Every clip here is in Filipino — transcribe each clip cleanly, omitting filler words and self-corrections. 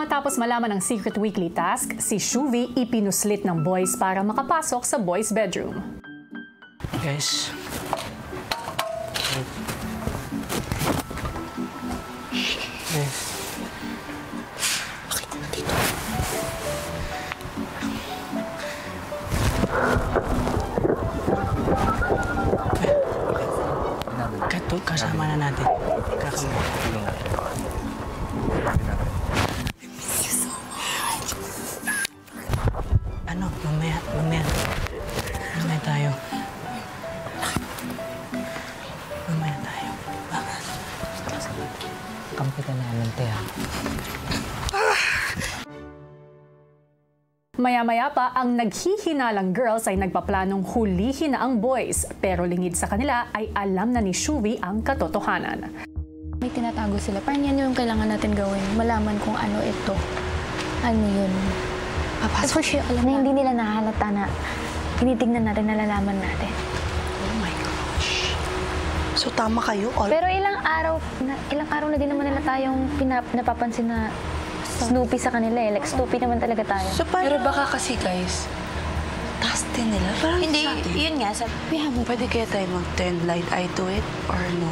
Matapos malaman ang secret weekly task, si Shuvi ipinuslit ng boys para makapasok sa boys' bedroom. Guys. Guys. Bakit nandito? Kasama na natin. Kasama. Ano? Mamaya tayo. Mamaya tayo. Kampi ka namin, Tia. Maya-maya pa, ang naghihinalang girls ay nagpaplanong hulihin na ang boys. Pero lingid sa kanila ay alam na ni Shuvi ang katotohanan. May tinatago sila. Parang yan yung kailangan natin gawin. Malaman kung ano ito. Ano yun. For sure, alam na hindi nila nahalata na tinitignan natin, nalalaman natin. Oh my gosh. So tama kayo? Pero ilang araw na din naman nila tayong napapansin na Snoopy sa kanila eh. Like, Snoopy naman talaga tayo. So, pero baka kasi, guys, task din nila. Parang hindi, yun nga. Pwede kaya tayo mag-turn blind eye to it or no?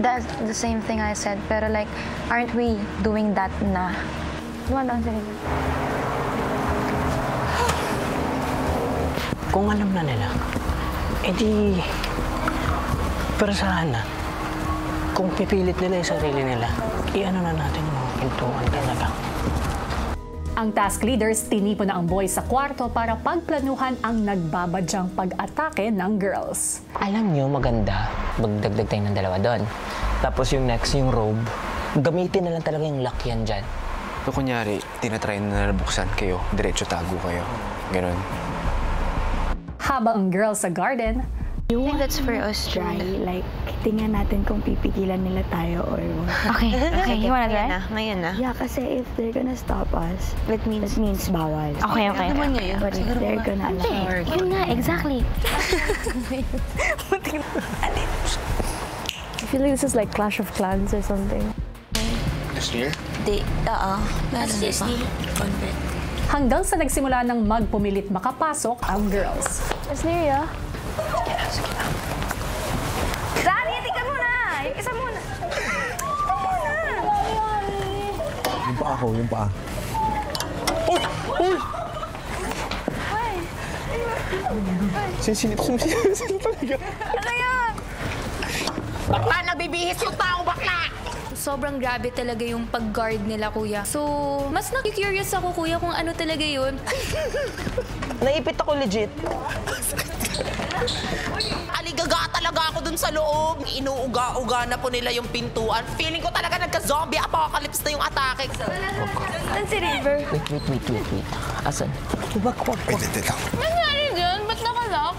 That's the same thing I said. Pero like, aren't we doing that na? Wala ang sarili. Kung alam na nila, edi parasahan na. Kung pipilit nila yung sarili nila, i-ano na natin yung mga pintuan talaga. Ang task leaders tinipo na ang boys sa kwarto para pagplanuhan ang nagbabadyang pag-atake ng girls. Alam nyo, maganda, magdagdag tayo ng dalawa doon. Tapos yung next, yung robe, gamitin na lang talaga yung lakyan dyan. So, kunyari, tinatry na nabuksan kayo, diretso tago kayo. Ganon. Habang ang girls sa garden, I think that's for us to try. Like, tingnan natin kung pipigilan nila tayo or what. Okay, you wanna try? Ngayon na. Yeah, kasi if they're gonna stop us, that means bawal. Okay. But if they're gonna allow... Yun nga, exactly. I feel like this is like Clash of Clans or something. This year? That's Disney. hanggang sa nagsimula ng magpumilit makapasok ang girls. It's near ya. Dani, tika muna! Yung isa muna! Yung paa ko, yung paa. Uy! Uy! Sinsilip talaga. Ano yun? Bakla, nagbibihis yung tao, bakla! Sobrang grabe talaga yung pag-guard nila, kuya. So, mas nakikurious ako, kuya, kung ano talaga yun. Naipit ako legit. Aligaga talaga ako dun sa loob. Inuuga-uga na po nila yung pintuan. Feeling ko talaga nagka-zombie apocalypse na yung atake. Saan si River? Wait. Asan? Wag. Wait lang. Nangyari dyan? Ba't nakalock?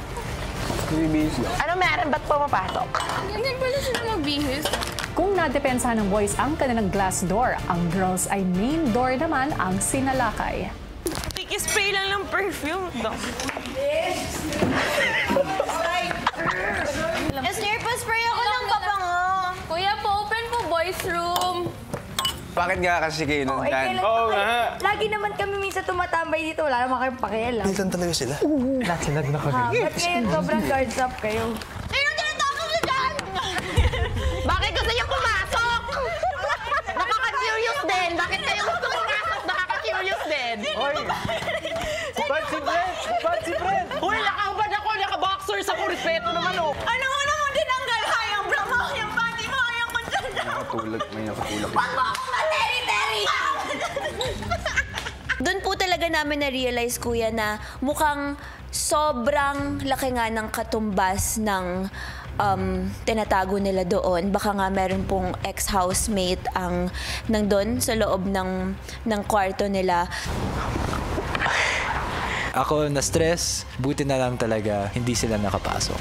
Bibihis lang. Ano meron? Ba't pumapasok? Hindi pala sila magbihis. Kung nadepensahan ng boys ang kanilang glass door, ang girls ay main door naman ang sinalakay. Spray lang ng perfume. Esther, pa-spray ako ng pabango. Kuya, pa-open po boys room. Bakit nga kasi kayo nandyan? Oo nga. Lagi naman kami minsan tumatambay dito. Wala naman kayong pakialam. Pilitan talaga sila. Sinag na kami. Ba't ngayon sobrang guards up kayo? Sino tinatawag nyo dyan? Bakit gusto niyo pumasok? Nakaka-curious din. Bakit kayo gusto pumasok? Nakaka-curious din. Bad si Brent! Uy, nakaubad ako. Naka-boxers ako. Respeto naman, oh. Ano mo naman tinanggal? Hayang bra mo, hayang panty mo, hayang kutsanda. May nakatulog. Wag mo akong materi-teri! Doon po talaga namin na-realize, kuya, na mukhang sobrang laki nga ng katumbas ng tinatago nila doon. Baka nga meron pong ex-housemate ang nandun sa loob ng kwarto nila. Ako na-stress, buti na lang talaga hindi sila nakapasok.